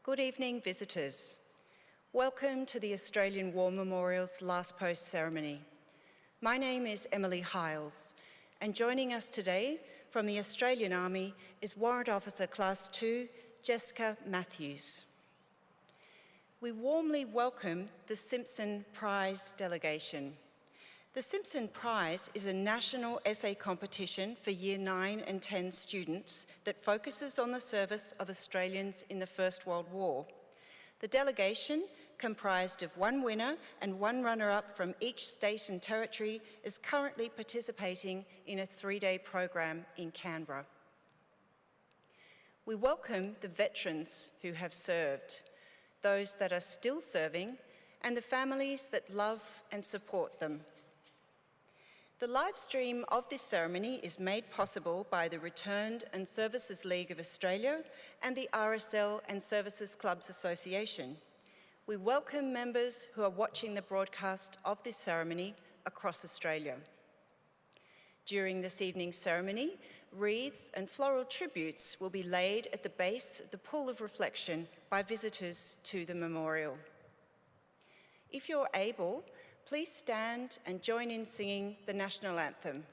Good evening, visitors. Welcome to the Australian War Memorial's Last Post ceremony. My name is Emily Hiles, and joining us today from the Australian Army is Warrant Officer Class 2, Jessica Matthews. We warmly welcome the Simpson Prize delegation. The Simpson Prize is a national essay competition for Year 9 and 10 students that focuses on the service of Australians in the First World War. The delegation, comprised of one winner and one runner-up from each state and territory, is currently participating in a 3-day program in Canberra. We welcome the veterans who have served, those that are still serving, and the families that love and support them. The live stream of this ceremony is made possible by the Returned and Services League of Australia and the RSL and Services Clubs Association. We welcome members who are watching the broadcast of this ceremony across Australia. During this evening's ceremony, wreaths and floral tributes will be laid at the base of the Pool of Reflection by visitors to the memorial. If you're able, please stand and join in singing the national anthem.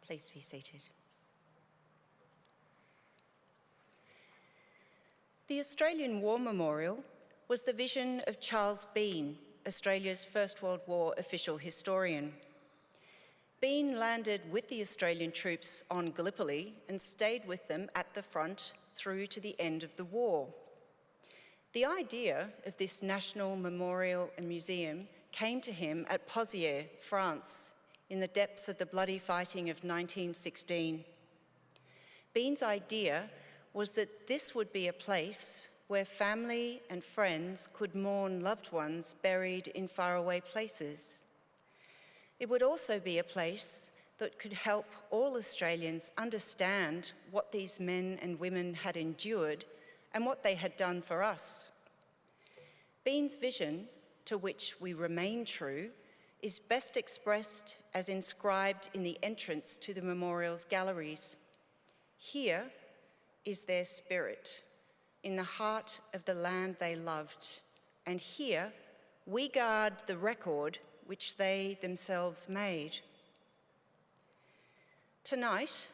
Please be seated. The Australian War Memorial was the vision of Charles Bean, Australia's First World War official historian. Bean landed with the Australian troops on Gallipoli and stayed with them at the front through to the end of the war. The idea of this national memorial and museum came to him at Pozières, France, in the depths of the bloody fighting of 1916. Bean's idea was that this would be a place where family and friends could mourn loved ones buried in faraway places. It would also be a place that could help all Australians understand what these men and women had endured and what they had done for us. Bean's vision, to which we remain true, is best expressed as inscribed in the entrance to the memorial's galleries. Here is their spirit, in the heart of the land they loved, and here we guard the record which they themselves made. Tonight,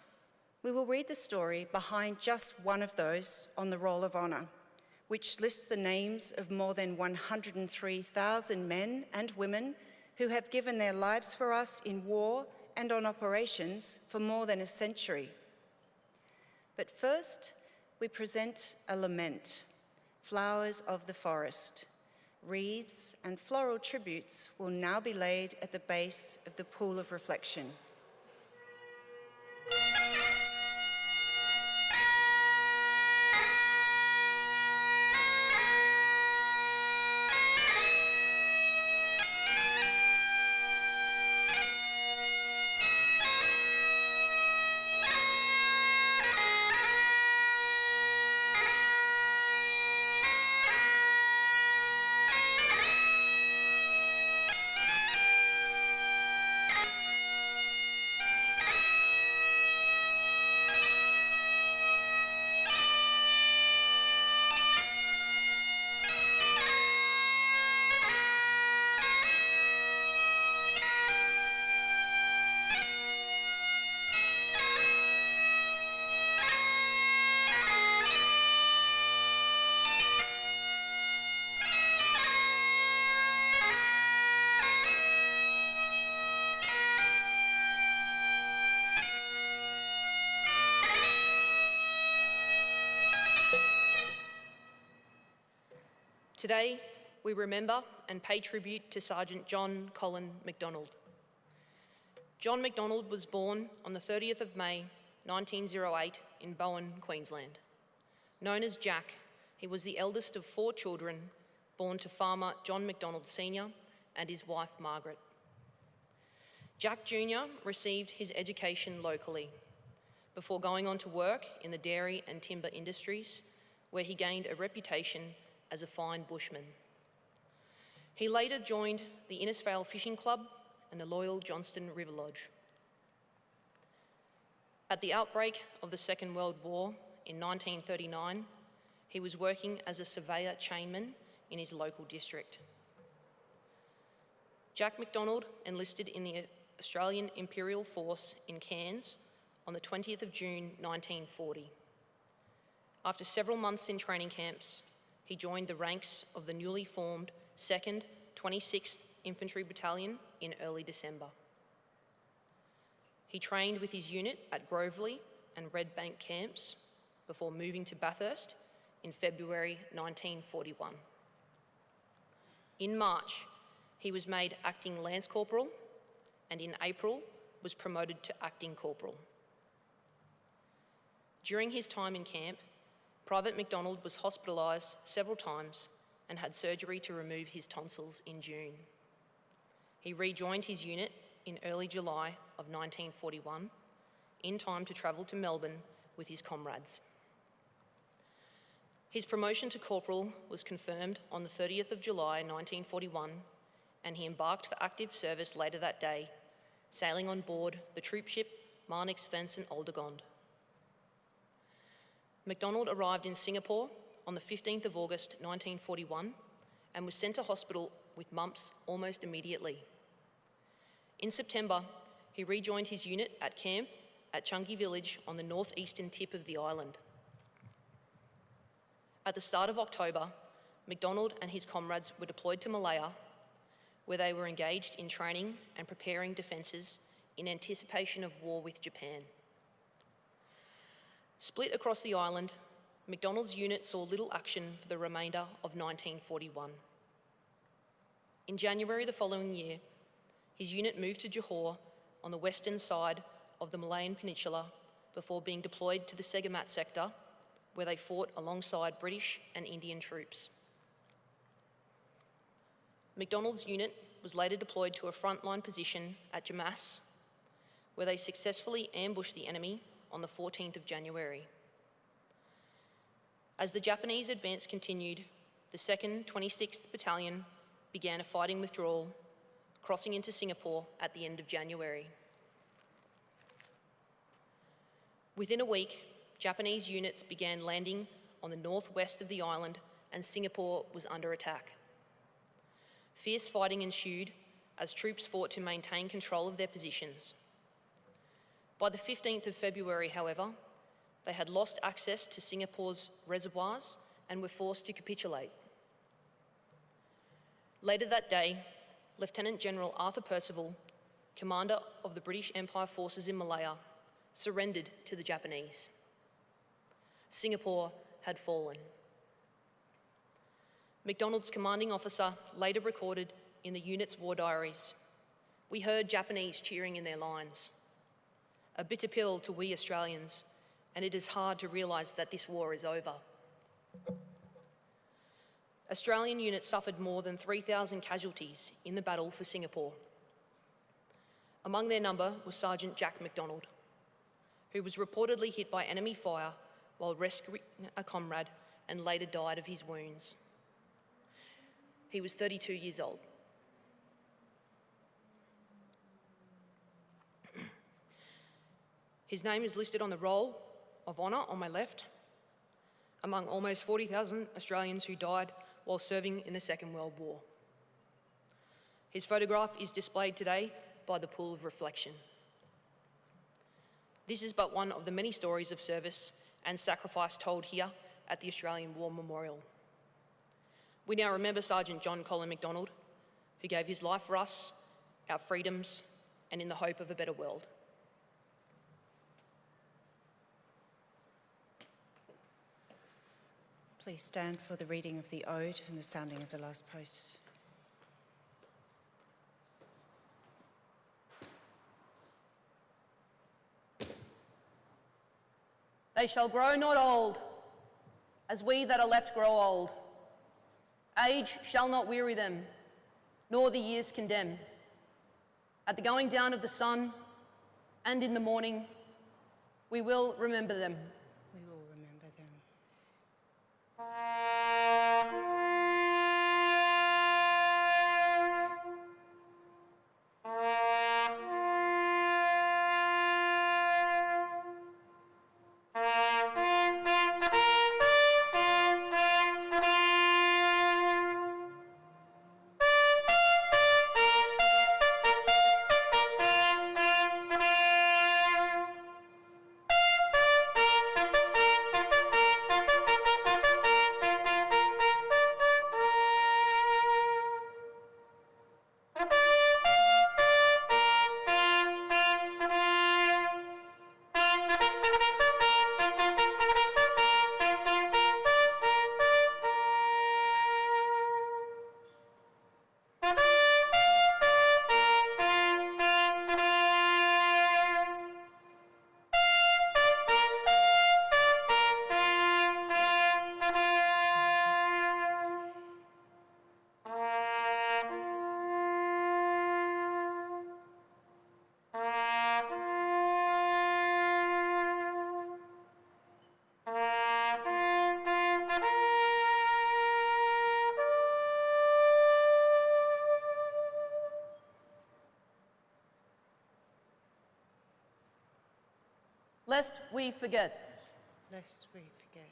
we will read the story behind just one of those on the Roll of Honour, which lists the names of more than 103,000 men and women who have given their lives for us in war and on operations for more than a century. But first, we present a lament, Flowers of the Forest. Wreaths and floral tributes will now be laid at the base of the Pool of Reflection. Today, we remember and pay tribute to Sergeant John Colin MacDonald. John MacDonald was born on the 30th of May 1908 in Bowen, Queensland. Known as Jack, he was the eldest of 4 children born to farmer John MacDonald Sr. and his wife Margaret. Jack Jr. received his education locally before going on to work in the dairy and timber industries, where he gained a reputation as a fine bushman. He later joined the Innisfail Fishing Club and the Loyal Johnston River Lodge. At the outbreak of the Second World War in 1939, he was working as a surveyor chainman in his local district. Jack MacDonald enlisted in the Australian Imperial Force in Cairns on the 20th of June 1940. After several months in training camps, he joined the ranks of the newly formed 2nd 26th Infantry Battalion in early December. He trained with his unit at Groveley and Red Bank camps before moving to Bathurst in February 1941. In March, he was made acting Lance Corporal, and in April was promoted to acting Corporal. During his time in camp, Private MacDonald was hospitalised several times and had surgery to remove his tonsils in June. He rejoined his unit in early July of 1941, in time to travel to Melbourne with his comrades. His promotion to corporal was confirmed on the 30th of July 1941, and he embarked for active service later that day, sailing on board the troop ship Marnix Vincent Aldegond. MacDonald arrived in Singapore on the 15th of August 1941 and was sent to hospital with mumps almost immediately. In September, he rejoined his unit at camp at Chunky Village on the northeastern tip of the island. At the start of October, MacDonald and his comrades were deployed to Malaya, where they were engaged in training and preparing defences in anticipation of war with Japan. Split across the island, MacDonald's unit saw little action for the remainder of 1941. In January the following year, his unit moved to Johor on the western side of the Malayan Peninsula before being deployed to the Segamat sector, where they fought alongside British and Indian troops. MacDonald's unit was later deployed to a frontline position at Jamas, where they successfully ambushed the enemy on the 14th of January. As the Japanese advance continued, the 2nd 26th Battalion began a fighting withdrawal, crossing into Singapore at the end of January. Within a week, Japanese units began landing on the northwest of the island, and Singapore was under attack. Fierce fighting ensued as troops fought to maintain control of their positions. By the 15th of February, however, they had lost access to Singapore's reservoirs and were forced to capitulate. Later that day, Lieutenant General Arthur Percival, commander of the British Empire forces in Malaya, surrendered to the Japanese. Singapore had fallen. MacDonald's commanding officer later recorded in the unit's war diaries, "We heard Japanese cheering in their lines. A bitter pill to we Australians, and it is hard to realise that this war is over." Australian units suffered more than 3,000 casualties in the battle for Singapore. Among their number was Sergeant Jack MacDonald, who was reportedly hit by enemy fire while rescuing a comrade and later died of his wounds. He was 32 years old. His name is listed on the Roll of Honour on my left, among almost 40,000 Australians who died while serving in the Second World War. His photograph is displayed today by the Pool of Reflection. This is but one of the many stories of service and sacrifice told here at the Australian War Memorial. We now remember Sergeant John Colin MacDonald, who gave his life for us, our freedoms, and in the hope of a better world. Please stand for the reading of the Ode and the sounding of the last post. They shall grow not old, as we that are left grow old. Age shall not weary them, nor the years condemn. At the going down of the sun and in the morning, we will remember them. We will remember them. Lest we forget. Lest we forget.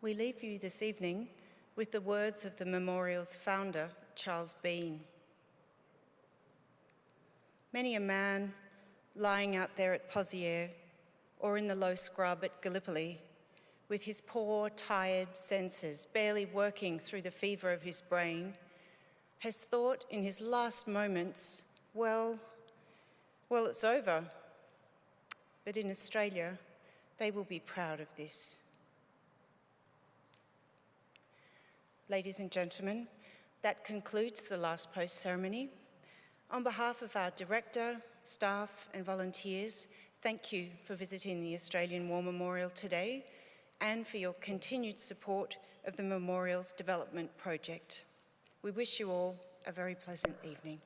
We leave you this evening with the words of the memorial's founder, Charles Bean. Many a man lying out there at Pozières or in the low scrub at Gallipoli, with his poor, tired senses barely working through the fever of his brain, has thought in his last moments, well, it's over. But in Australia, they will be proud of this. Ladies and gentlemen, that concludes the last post ceremony. On behalf of our director, staff and volunteers, thank you for visiting the Australian War Memorial today and for your continued support of the Memorial's development project. We wish you all a very pleasant evening.